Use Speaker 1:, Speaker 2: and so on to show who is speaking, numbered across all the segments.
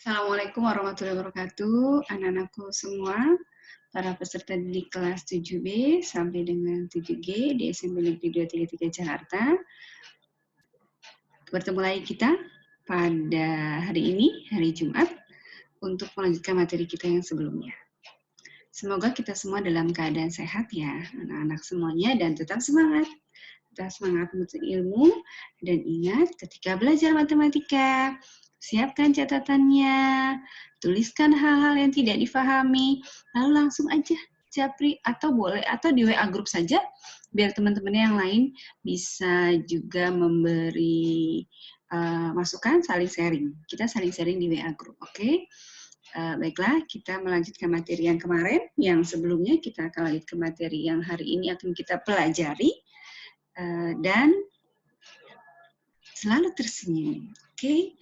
Speaker 1: Assalamualaikum warahmatullahi wabarakatuh, anak-anakku semua, para peserta didik kelas 7B sampai dengan 7G di SMP Negeri 233 Jakarta. Bertemu lagi kita pada hari ini, hari Jumat, untuk melanjutkan materi kita yang sebelumnya. Semoga kita semua dalam keadaan sehat ya, anak-anak semuanya, dan tetap semangat. Tetap semangat menuntut ilmu, dan ingat ketika belajar matematika, siapkan catatannya, tuliskan hal-hal yang tidak difahami, lalu langsung aja japri atau boleh atau di WA grup saja biar teman-teman yang lain bisa juga memberi masukan, saling sharing. Kita saling sharing di WA grup, oke? Baiklah, kita melanjutkan materi yang kemarin, yang sebelumnya kita akan lanjut ke materi yang hari ini akan kita pelajari dan selalu tersenyum. Oke,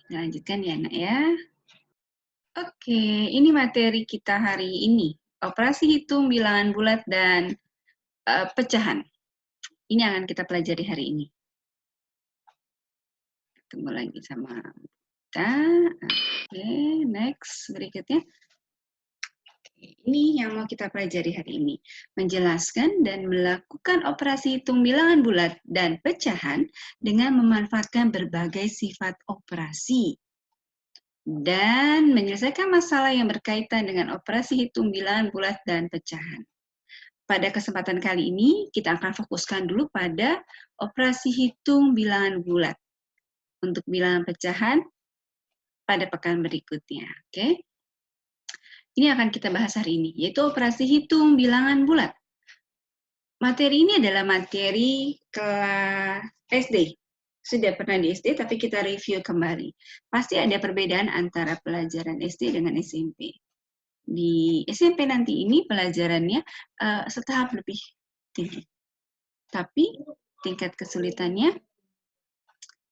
Speaker 1: kita lanjutkan ya anak ya. Oke, ini materi kita hari ini. Operasi hitung, bilangan bulat, dan pecahan. Ini yang akan kita pelajari hari ini. Ketemu lagi sama kita. Oke, next. Berikutnya. Ini yang mau kita pelajari hari ini. Menjelaskan dan melakukan operasi hitung bilangan bulat dan pecahan dengan memanfaatkan berbagai sifat operasi. Dan menyelesaikan masalah yang berkaitan dengan operasi hitung bilangan bulat dan pecahan. Pada kesempatan kali ini, kita akan fokuskan dulu pada operasi hitung bilangan bulat. Untuk bilangan pecahan pada pekan berikutnya. Oke? Ini akan kita bahas hari ini, yaitu operasi hitung bilangan bulat. Materi ini adalah materi kelas SD. Sudah pernah di SD, tapi kita review kembali. Pasti ada perbedaan antara pelajaran SD dengan SMP. Di SMP nanti ini pelajarannya setahap lebih tinggi. Tapi tingkat kesulitannya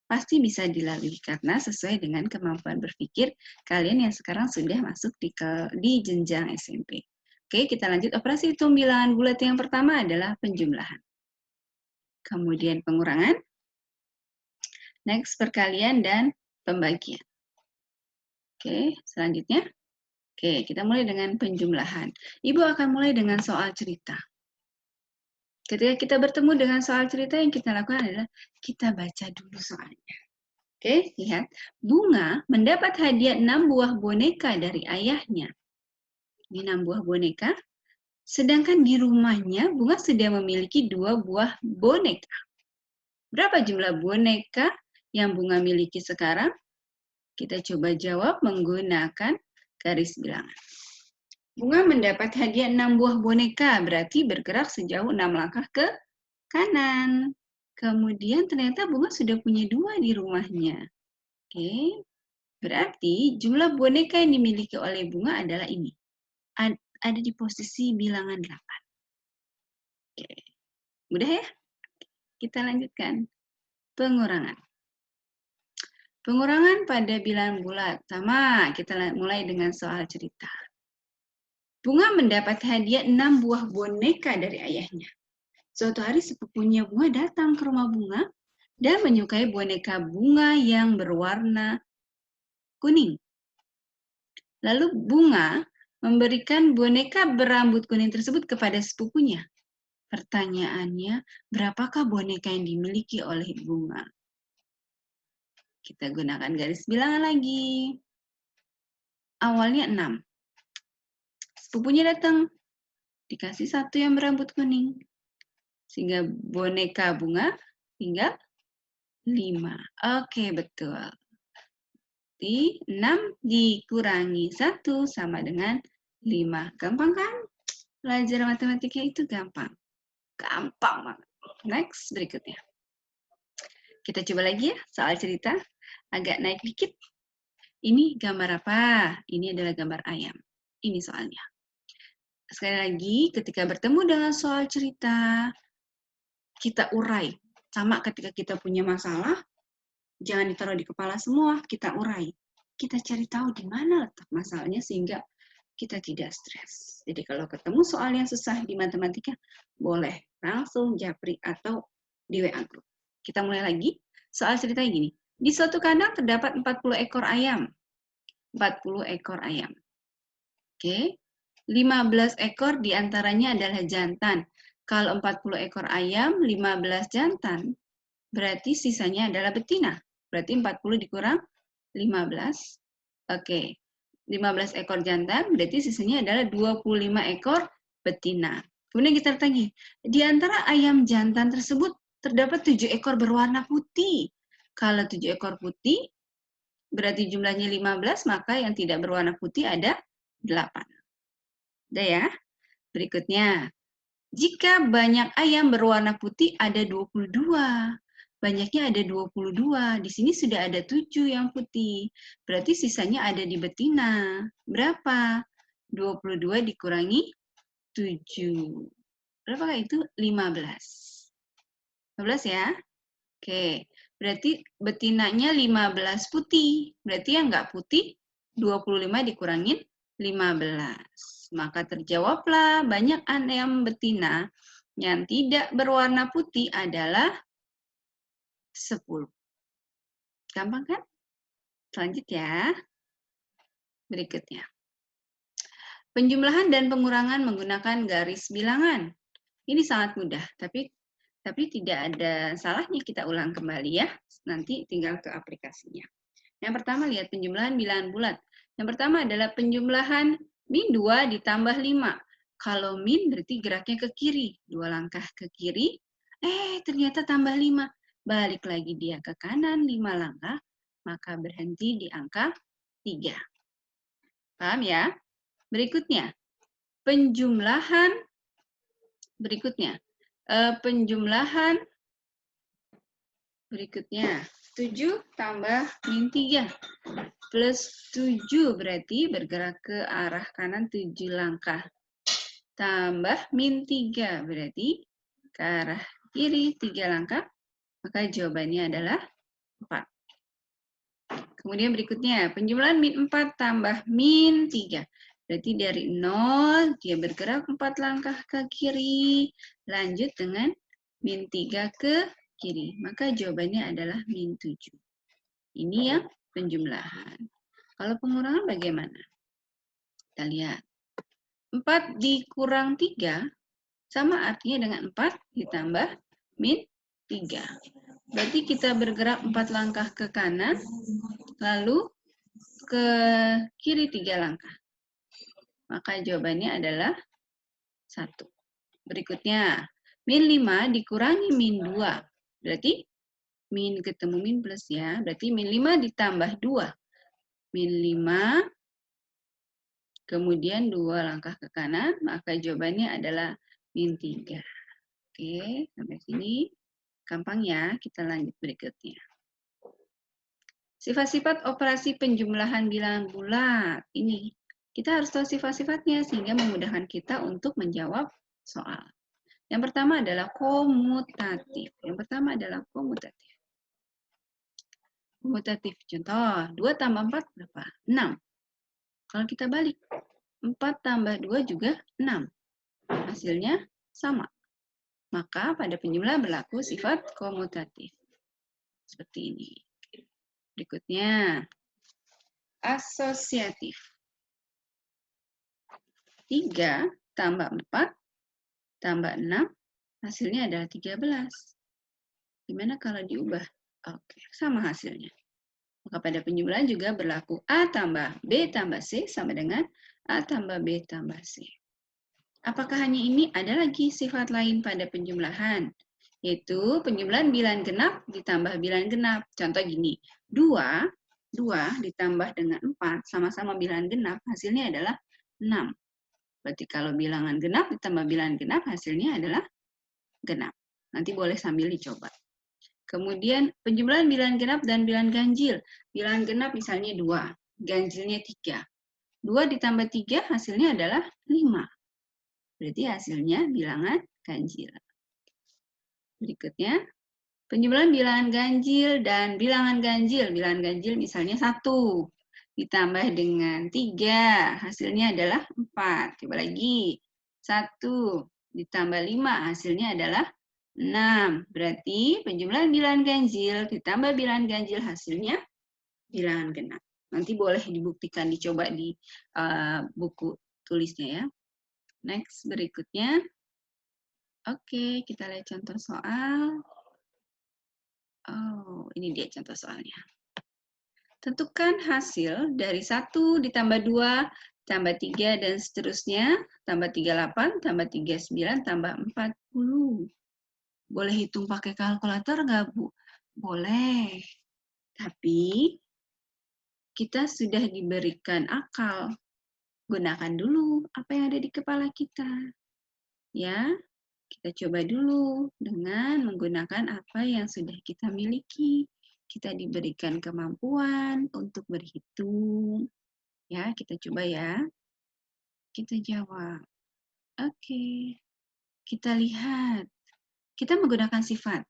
Speaker 1: pasti bisa dilalui karena sesuai dengan kemampuan berpikir kalian yang sekarang sudah masuk di jenjang SMP. Oke, kita lanjut operasi hitung bilangan bulat yang pertama adalah penjumlahan. Kemudian pengurangan, next perkalian dan pembagian. Oke, selanjutnya. Oke, kita mulai dengan penjumlahan. Ibu akan mulai dengan soal cerita. Ketika kita bertemu dengan soal cerita, yang kita lakukan adalah kita baca dulu soalnya. Oke, lihat. Bunga mendapat hadiah 6 buah boneka dari ayahnya. Ini 6 buah boneka. Sedangkan di rumahnya, Bunga sudah memiliki 2 buah boneka. Berapa jumlah boneka yang Bunga miliki sekarang? Kita coba jawab menggunakan garis bilangan. Bunga mendapat hadiah 6 buah boneka, berarti bergerak sejauh 6 langkah ke kanan. Kemudian ternyata Bunga sudah punya 2 di rumahnya. Oke, berarti jumlah boneka yang dimiliki oleh Bunga adalah ini. Ada di posisi bilangan 8. Oke, mudah ya? Kita lanjutkan. Pengurangan. Pengurangan pada bilangan bulat. Sama, kita mulai dengan soal cerita. Bunga mendapat hadiah 6 buah boneka dari ayahnya. Suatu hari sepupunya Bunga datang ke rumah Bunga dan menyukai boneka Bunga yang berwarna kuning. Lalu Bunga memberikan boneka berambut kuning tersebut kepada sepupunya. Pertanyaannya, berapakah boneka yang dimiliki oleh Bunga? Kita gunakan garis bilangan lagi. Awalnya 6. Sepupunya datang, dikasih 1 yang berambut kuning. Sehingga boneka Bunga tinggal 5. Oke, betul. Jadi 6 dikurangi 1 sama dengan 5. Gampang kan? Belajar matematika itu gampang. Gampang banget. Next, berikutnya. Kita coba lagi ya, soal cerita. Agak naik dikit. Ini gambar apa? Ini adalah gambar ayam. Ini soalnya. Sekali lagi, ketika bertemu dengan soal cerita, kita urai. Sama ketika kita punya masalah, jangan ditaruh di kepala semua, kita urai. Kita cari tahu di mana letak masalahnya sehingga kita tidak stres. Jadi kalau ketemu soal yang susah di matematika, boleh langsung japri atau di WA group. Kita mulai lagi. Soal ceritanya gini. Di suatu kandang terdapat 40 ekor ayam. 40 ekor ayam. Oke. 15 ekor diantaranya adalah jantan. Kalau 40 ekor ayam, 15 jantan, berarti sisanya adalah betina. Berarti 40 dikurang 15. Oke. 15 ekor jantan, berarti sisanya adalah 25 ekor betina. Kemudian kita lihat lagi. Di antara ayam jantan tersebut, terdapat 7 ekor berwarna putih. Kalau 7 ekor putih, berarti jumlahnya 15, maka yang tidak berwarna putih ada 8. Udah ya. Berikutnya, jika banyak ayam berwarna putih ada 22. Banyaknya ada 22. Di sini sudah ada 7 yang putih. Berarti sisanya ada di betina. Berapa? 22 dikurangi 7. Berapakah itu? 15. 15 ya? Oke. Berarti betinanya 15 putih. Berarti yang nggak putih 25 dikurangin 15. Maka terjawablah banyak ayam betina yang tidak berwarna putih adalah 10. Gampang kan? Lanjut ya. Berikutnya. Penjumlahan dan pengurangan menggunakan garis bilangan. Ini sangat mudah, tapi tidak ada salahnya kita ulang kembali ya. Nanti tinggal ke aplikasinya. Yang pertama lihat penjumlahan bilangan bulat. Yang pertama adalah penjumlahan min 2 ditambah 5. Kalau min berarti geraknya ke kiri. 2 langkah ke kiri, ternyata tambah 5. Balik lagi dia ke kanan 5 langkah, maka berhenti di angka 3. Paham ya? Berikutnya, penjumlahan berikutnya 7 tambah min 3 plus 7 berarti bergerak ke arah kanan 7 langkah. Tambah min 3 berarti ke arah kiri 3 langkah. Maka jawabannya adalah 4. Kemudian berikutnya, penjumlahan min 4 tambah min 3. Berarti dari 0, dia bergerak 4 langkah ke kiri. Lanjut dengan min 3 ke kiri. Maka jawabannya adalah min 7. Ini yang penjumlahan. Kalau pengurangan bagaimana? Kita lihat. 4 dikurang 3 sama artinya dengan 4 ditambah min 3. Berarti kita bergerak 4 langkah ke kanan, lalu ke kiri 3 langkah. Maka jawabannya adalah 1. Berikutnya, min 5 dikurangi min 2. Berarti min ketemu min plus ya. Berarti min 5 ditambah 2. Min 5, kemudian 2 langkah ke kanan, maka jawabannya adalah min 3. Oke, sampai sini. Gampang ya, kita lanjut berikutnya. Sifat-sifat operasi penjumlahan bilangan bulat. Ini, kita harus tahu sifat-sifatnya sehingga memudahkan kita untuk menjawab soal. Yang pertama adalah komutatif. Komutatif, contoh, 2 tambah 4 berapa? 6. Kalau kita balik, 4 tambah 2 juga 6. Hasilnya sama. Maka pada penjumlahan berlaku sifat komutatif. Seperti ini. Berikutnya, asosiatif. 3 tambah 4 tambah 6, hasilnya adalah 13. Gimana kalau diubah? Oke, sama hasilnya. Maka pada penjumlahan juga berlaku A tambah B tambah C sama dengan A tambah B tambah C. Apakah hanya ini? Ada lagi sifat lain pada penjumlahan, yaitu penjumlahan bilangan genap ditambah bilangan genap. Contoh gini, 2 ditambah dengan 4 sama-sama bilangan genap, hasilnya adalah 6. Berarti kalau bilangan genap ditambah bilangan genap, hasilnya adalah genap. Nanti boleh sambil dicoba. Kemudian penjumlahan bilangan genap dan bilangan ganjil. Bilangan genap misalnya 2, ganjilnya 3. 2 ditambah 3 hasilnya adalah 5. Berarti hasilnya bilangan ganjil. Berikutnya, penjumlahan bilangan ganjil dan bilangan ganjil. Bilangan ganjil misalnya 1 ditambah dengan 3, hasilnya adalah 4. Coba lagi, 1 ditambah 5, hasilnya adalah 6. Berarti penjumlahan bilangan ganjil ditambah bilangan ganjil hasilnya bilangan genap. Nanti boleh dibuktikan, dicoba di buku tulisnya ya. Next, berikutnya. Oke, kita lihat contoh soal. Oh, ini dia contoh soalnya. Tentukan hasil dari 1 ditambah 2, tambah 3, dan seterusnya, tambah 38, tambah 39, tambah 40. Boleh hitung pakai kalkulator nggak, Bu? Boleh. Tapi, kita sudah diberikan akal. Gunakan dulu apa yang ada di kepala kita. Ya, kita coba dulu dengan menggunakan apa yang sudah kita miliki. Kita diberikan kemampuan untuk berhitung. Ya, kita coba ya. Kita jawab. Oke. Kita lihat. Kita menggunakan sifat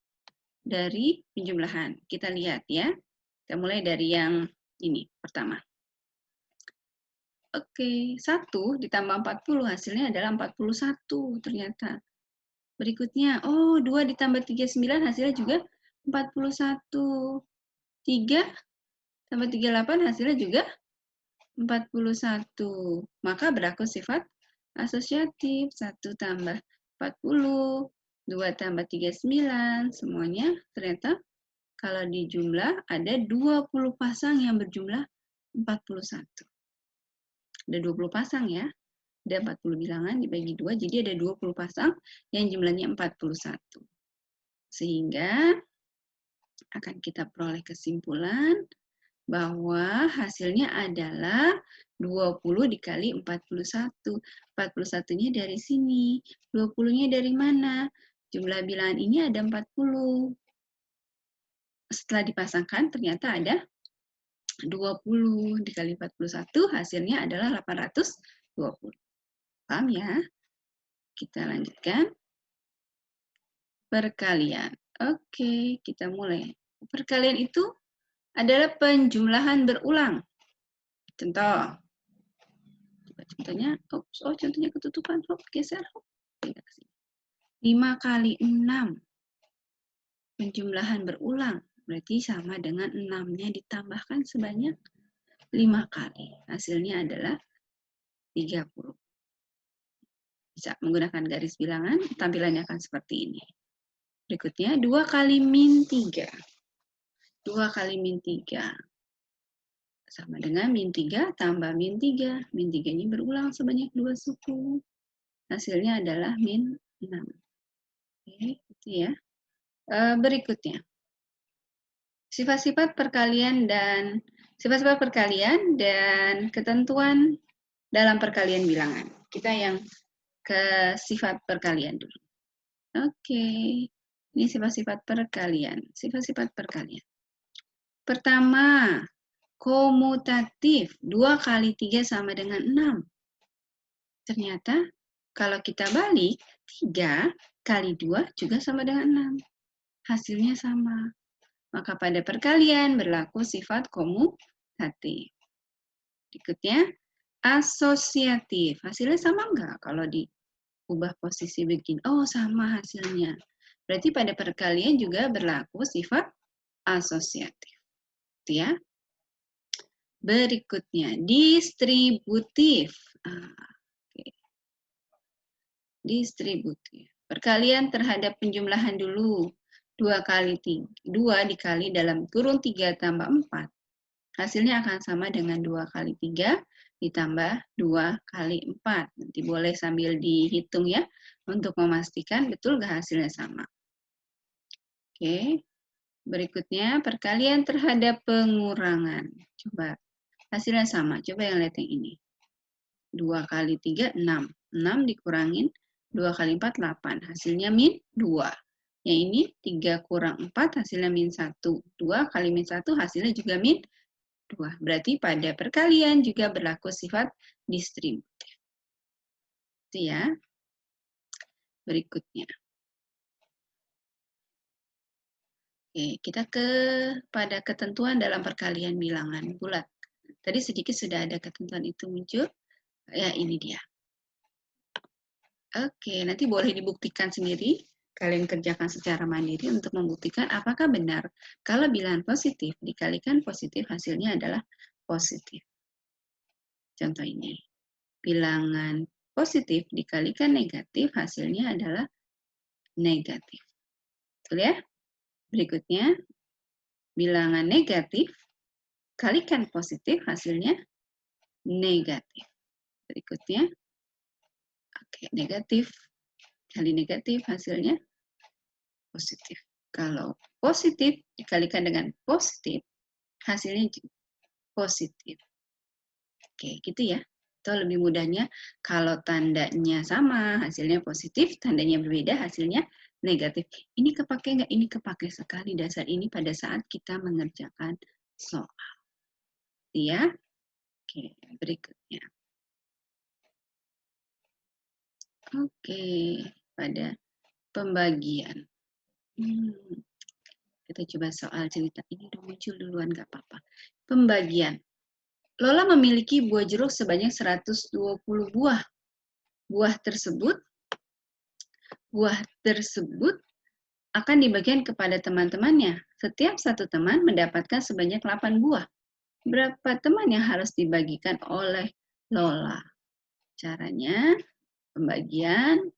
Speaker 1: dari penjumlahan. Kita lihat ya. Kita mulai dari yang ini, pertama. Oke, 1 ditambah 40 hasilnya adalah 41 ternyata. Berikutnya, oh 2 ditambah 39 hasilnya juga 41. 3 tambah 38 hasilnya juga 41. Maka berlaku sifat asosiatif. 1 tambah 40, 2 tambah 39, semuanya ternyata kalau dijumlah ada 20 pasang yang berjumlah 41. Ada 20 pasang ya. Ada 40 bilangan dibagi 2, jadi ada 20 pasang yang jumlahnya 41. Sehingga akan kita peroleh kesimpulan bahwa hasilnya adalah 20 dikali 41. 41-nya dari sini. 20-nya dari mana? Jumlah bilangan ini ada 40. Setelah dipasangkan ternyata ada 20 dikali 41 hasilnya adalah 820. Paham ya? Kita lanjutkan. Perkalian. Oke, kita mulai. Perkalian itu adalah penjumlahan berulang. Contoh. Contohnya, contohnya ketutupan. Geser. 5 kali 6. Penjumlahan berulang. Berarti sama dengan 6-nya ditambahkan sebanyak 5 kali. Hasilnya adalah 30. Bisa menggunakan garis bilangan, tampilannya akan seperti ini. Berikutnya, 2 kali min 3. 2 kali min 3. Sama dengan min 3 tambah min 3. Min 3-nya berulang sebanyak 2 suku. Hasilnya adalah min 6. Oke, itu ya. Berikutnya. Sifat-sifat perkalian dan ketentuan dalam perkalian bilangan. Kita yang ke sifat perkalian dulu. Oke. Ini sifat-sifat perkalian. Sifat-sifat perkalian. Pertama, komutatif. 2 kali 3 sama dengan 6. Ternyata kalau kita balik, 3 kali 2 juga sama dengan 6. Hasilnya sama. Maka pada perkalian berlaku sifat komutatif. Berikutnya, asosiatif. Hasilnya sama enggak kalau diubah posisi begini? Oh, sama hasilnya. Berarti pada perkalian juga berlaku sifat asosiatif. Itu ya. Berikutnya, distributif. Distributif. Perkalian terhadap penjumlahan dulu. 2 kali 3, 2 dikali dalam kurung 3 tambah 4. Hasilnya akan sama dengan 2 kali 3 ditambah 2 kali 4. Nanti boleh sambil dihitung ya, untuk memastikan betul nggak hasilnya sama. Oke, berikutnya perkalian terhadap pengurangan. Coba, hasilnya sama. Coba yang lihat yang ini. 2 kali 3, 6. 6 dikurangin 2 kali 4, 8. Hasilnya min 2. Yang ini 3 kurang 4, hasilnya min 1. 2 kali min 1, hasilnya juga min 2. Berarti pada perkalian juga berlaku sifat distributif. Itu ya. Berikutnya. Oke, kita pada ketentuan dalam perkalian bilangan bulat. Tadi sedikit sudah ada ketentuan itu muncul. Ya, ini dia. Oke, nanti boleh dibuktikan sendiri. Kalian kerjakan secara mandiri untuk membuktikan apakah benar kalau bilangan positif dikalikan positif hasilnya adalah positif. Contoh ini, bilangan positif dikalikan negatif, hasilnya adalah negatif. Betul ya? Berikutnya, bilangan negatif kalikan positif, hasilnya negatif. Berikutnya, oke, negatif kali negatif, hasilnya positif. Kalau positif dikalikan dengan positif, hasilnya positif. Oke, gitu ya. Atau lebih mudahnya, kalau tandanya sama, hasilnya positif, tandanya berbeda, hasilnya negatif. Ini kepake nggak? Ini kepake sekali dasar ini pada saat kita mengerjakan soal. Ya. Oke, berikutnya. Oke, pada pembagian. Kita coba soal cerita ini udah muncul duluan, nggak apa-apa. Pembagian. Lola memiliki buah jeruk sebanyak 120 buah. Buah tersebut akan dibagikan kepada teman-temannya. Setiap satu teman mendapatkan sebanyak 8 buah. Berapa teman yang harus dibagikan oleh Lola? Caranya, pembagian,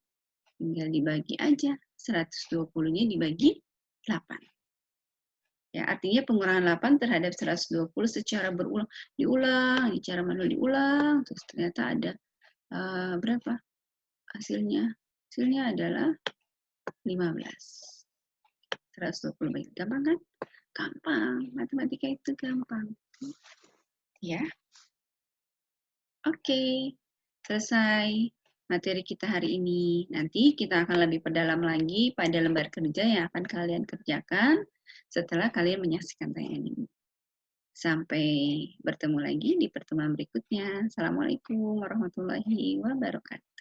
Speaker 1: tinggal dibagi aja. 120-nya dibagi 8. Ya, artinya pengurangan 8 terhadap 120 secara berulang, diulang, cara manual diulang, terus ternyata ada berapa hasilnya? Hasilnya adalah 15. 120 bagi gampang kan? Gampang, matematika itu gampang. Ya. Oke, selesai materi kita hari ini. Nanti kita akan lebih perdalam lagi pada lembar kerja yang akan kalian kerjakan setelah kalian menyaksikan tayangan ini. Sampai bertemu lagi di pertemuan berikutnya. Assalamualaikum warahmatullahi wabarakatuh.